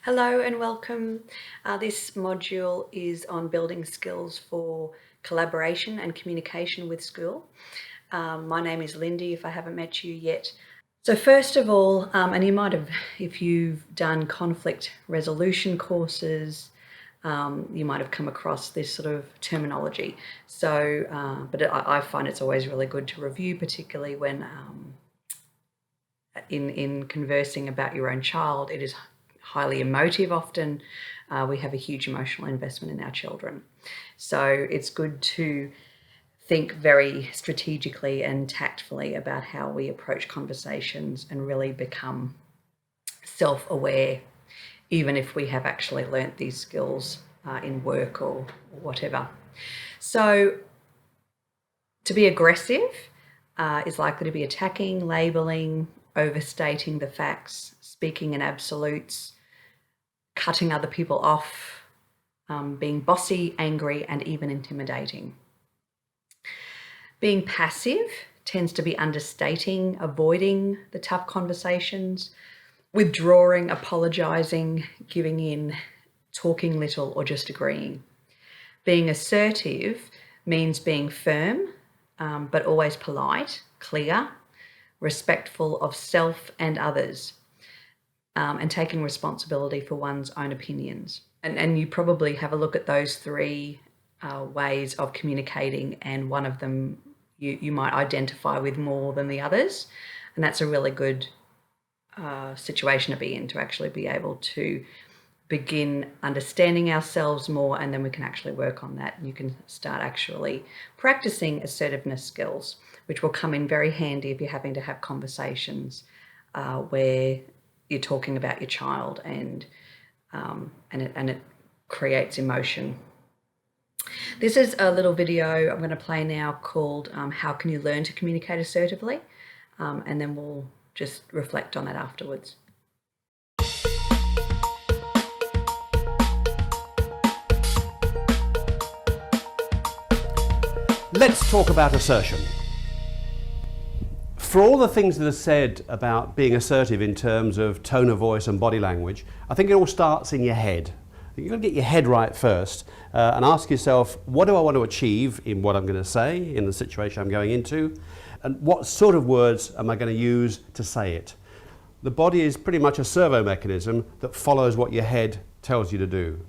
Hello and welcome. This module is on building skills for collaboration and communication with school. My name is Lindy, if I haven't met you yet. So first of all, and you might have, if you've done conflict resolution courses, you might have come across this sort of terminology. So, but I find it's always really good to review, particularly when in conversing about your own child, it is highly emotive often. We have a huge emotional investment in our children. So it's good to think very strategically and tactfully about how we approach conversations and really become self-aware, even if we have actually learnt these skills in work or whatever. So to be aggressive is likely to be attacking, labelling, overstating the facts, speaking in absolutes, cutting other people off, being bossy, angry, and even intimidating. Being passive tends to be understating, avoiding the tough conversations, withdrawing, apologising, giving in, talking little, or just agreeing. Being assertive means being firm, but always polite, clear, respectful of self and others, and taking responsibility for one's own opinions. And you probably have a look at those three ways of communicating, and one of them you might identify with more than the others. And that's a really good situation to be in, to actually be able to begin understanding ourselves more, and then we can actually work on that. And you can start actually practicing assertiveness skills, which will come in very handy if you're having to have conversations where you're talking about your child and it creates emotion. This is a little video I'm going to play now called How Can You Learn to Communicate Assertively? And then we'll just reflect on that afterwards. Let's talk about assertion. For all the things that are said about being assertive in terms of tone of voice and body language, I think it all starts in your head. You've got to get your head right first and ask yourself, what do I want to achieve in what I'm going to say, in the situation I'm going into, and what sort of words am I going to use to say it? The body is pretty much a servo mechanism that follows what your head tells you to do.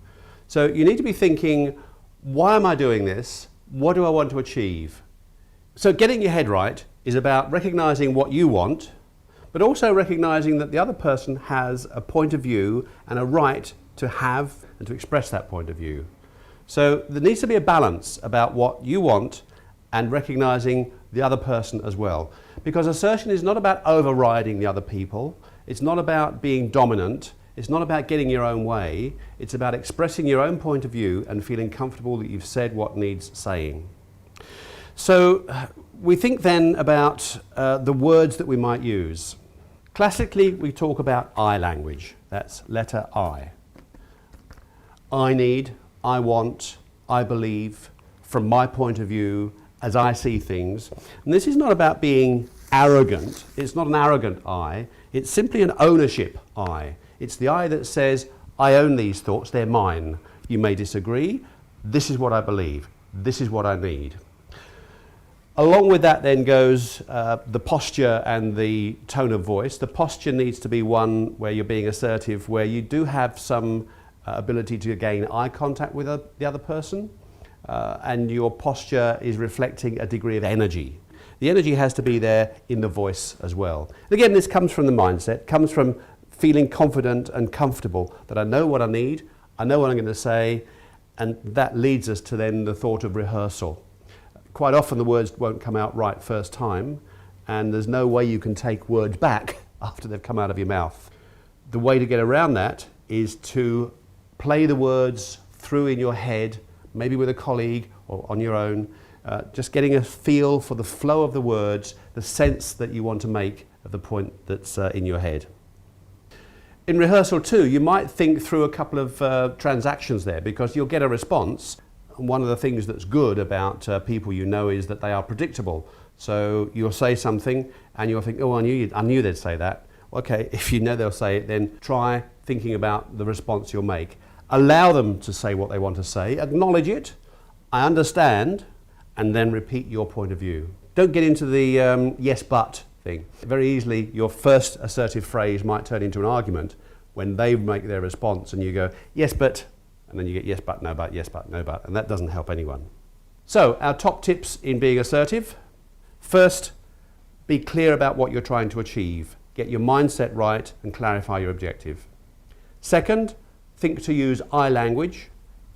So you need to be thinking, why am I doing this? What do I want to achieve? So getting your head right is about recognizing what you want, but also recognizing that the other person has a point of view and a right to have and to express that point of view. So there needs to be a balance about what you want and recognizing the other person as well. Because assertion is not about overriding the other people. It's not about being dominant. It's not about getting your own way. It's about expressing your own point of view and feeling comfortable that you've said what needs saying. So we think then about the words that we might use. Classically, we talk about I language. That's letter I. I need, I want, I believe, from my point of view, as I see things. And this is not about being arrogant. It's not an arrogant I. It's simply an ownership I. It's the I that says, I own these thoughts, they're mine. You may disagree. This is what I believe. This is what I need. Along with that then goes the posture and the tone of voice. The posture needs to be one where you're being assertive, where you do have some ability to gain eye contact with the other person, and your posture is reflecting a degree of energy. The energy has to be there in the voice as well. And again, this comes from the mindset, comes from feeling confident and comfortable that I know what I need, I know what I'm going to say, and that leads us to then the thought of rehearsal. Quite often the words won't come out right first time, and there's no way you can take words back after they've come out of your mouth. The way to get around that is to play the words through in your head, maybe with a colleague or on your own, just getting a feel for the flow of the words, the sense that you want to make of the point that's in your head. In rehearsal too, you might think through a couple of transactions there, because you'll get a response. One of the things that's good about people you know is that they are predictable. So you'll say something and you'll think, oh, I knew they'd say that. Okay, if you know they'll say it, then try thinking about the response you'll make. Allow them to say what they want to say, acknowledge it, I understand, and then repeat your point of view. Don't get into the yes but thing. Very easily your first assertive phrase might turn into an argument when they make their response and you go yes but, and then you get yes but, no but, yes but, no but, and that doesn't help anyone. So our top tips in being assertive: first, be clear about what you're trying to achieve. Get your mindset right and clarify your objective. Second, think to use I language.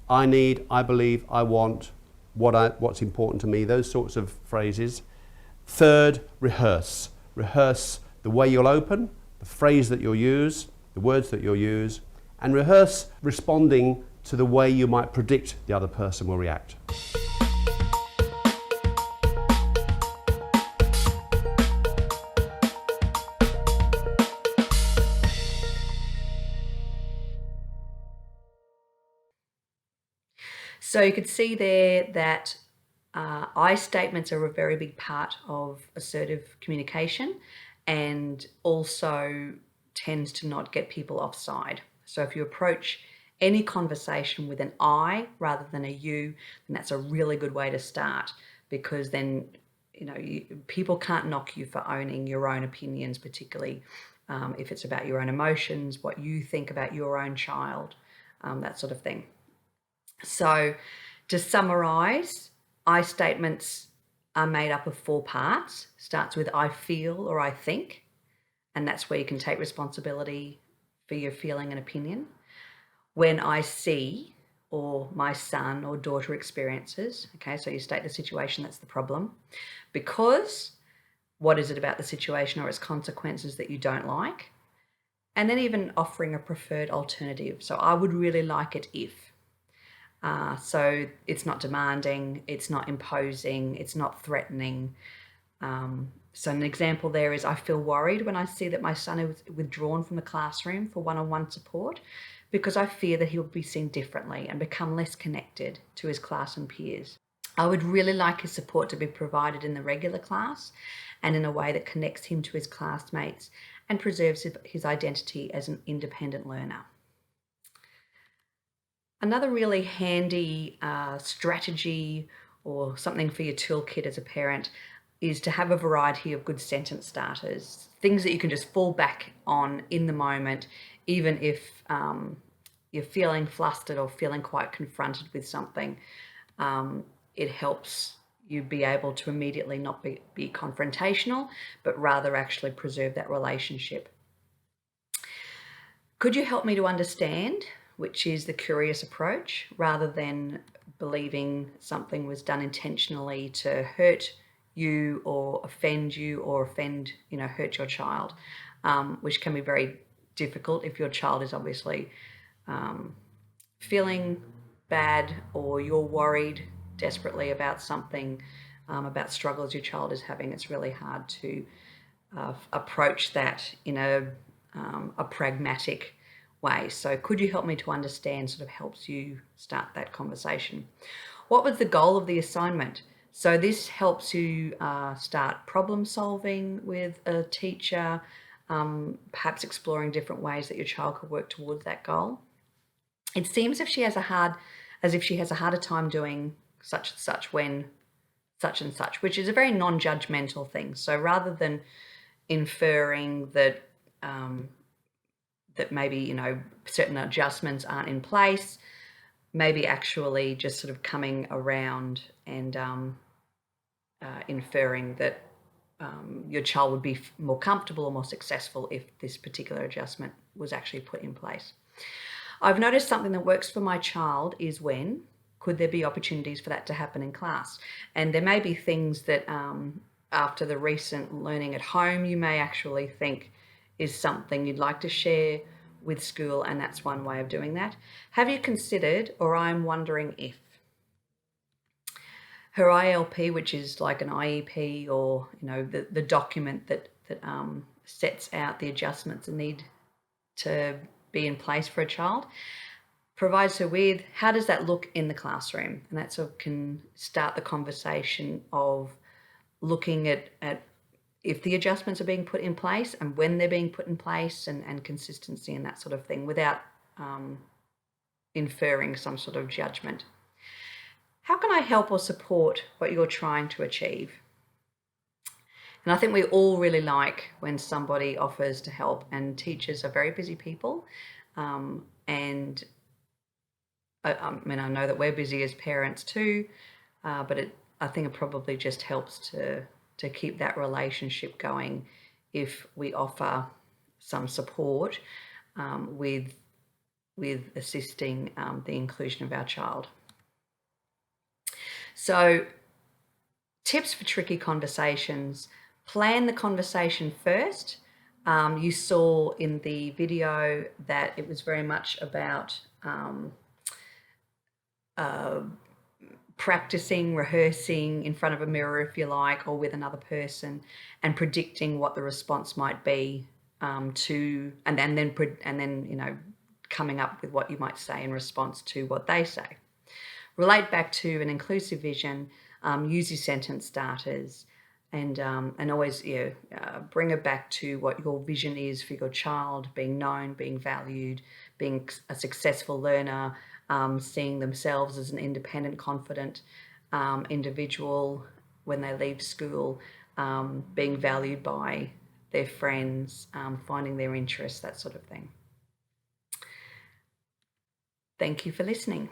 I need, I believe, I want, what's important to me, those sorts of phrases. Third, rehearse. Rehearse the way you'll open, the phrase that you'll use, the words that you'll use, and rehearse responding to the way you might predict the other person will react. So you could see there that I statements are a very big part of assertive communication, and also tends to not get people offside. So if you approach any conversation with an I rather than a you, then that's a really good way to start, because then people can't knock you for owning your own opinions, particularly if it's about your own emotions, what you think about your own child, that sort of thing. So to summarise, I statements are made up of 4 parts. Starts with I feel or I think, and that's where you can take responsibility for your feeling and opinion. When I see, or my son or daughter experiences, okay, so you state the situation, that's the problem. Because, what is it about the situation or its consequences that you don't like? And then even offering a preferred alternative. So I would really like it if. So it's not demanding, it's not imposing, it's not threatening. So an example there is, I feel worried when I see that my son is withdrawn from the classroom for one-on-one support, because I fear that he will be seen differently and become less connected to his class and peers. I would really like his support to be provided in the regular class and in a way that connects him to his classmates and preserves his identity as an independent learner. Another really handy strategy or something for your toolkit as a parent is to have a variety of good sentence starters, things that you can just fall back on in the moment, even if you're feeling flustered or feeling quite confronted with something. It helps you be able to immediately not be confrontational, but rather actually preserve that relationship. Could you help me to understand, which is the curious approach, rather than believing something was done intentionally to hurt you or offend you or hurt your child, which can be very difficult if your child is obviously feeling bad, or you're worried desperately about something, about struggles your child is having. It's really hard to approach that in a pragmatic way. So could you help me to understand sort of helps you start that conversation. What was the goal of the assignment? So this helps you start problem solving with a teacher, perhaps exploring different ways that your child could work towards that goal. It seems as if she has a harder time doing such and such when such and such, which is a very non-judgmental thing. So rather than inferring that that maybe certain adjustments aren't in place, maybe actually just sort of coming around and inferring that your child would be more comfortable or more successful if this particular adjustment was actually put in place. I've noticed something that works for my child is when could there be opportunities for that to happen in class? And there may be things that after the recent learning at home, you may actually think is something you'd like to share with school, and that's one way of doing that. Have you considered, or I'm wondering if, her ILP, which is like an IEP, or the document that sets out the adjustments that need to be in place for a child, provides her with, how does that look in the classroom? And that sort of can start the conversation of looking at if the adjustments are being put in place and when they're being put in place, and consistency and that sort of thing, without inferring some sort of judgment. How can I help or support what you're trying to achieve? And I think we all really like when somebody offers to help, and teachers are very busy people. And I mean, I know that we're busy as parents too, but I think it probably just helps to keep that relationship going if we offer some support with assisting the inclusion of our child. So, tips for tricky conversations: plan the conversation first. You saw in the video that it was very much about practicing, rehearsing in front of a mirror, if you like, or with another person, and predicting what the response might be and then coming up with what you might say in response to what they say. Relate back to an inclusive vision. Use your sentence starters, and always bring it back to what your vision is for your child: being known, being valued, being a successful learner, seeing themselves as an independent, confident individual when they leave school, being valued by their friends, finding their interests, that sort of thing. Thank you for listening.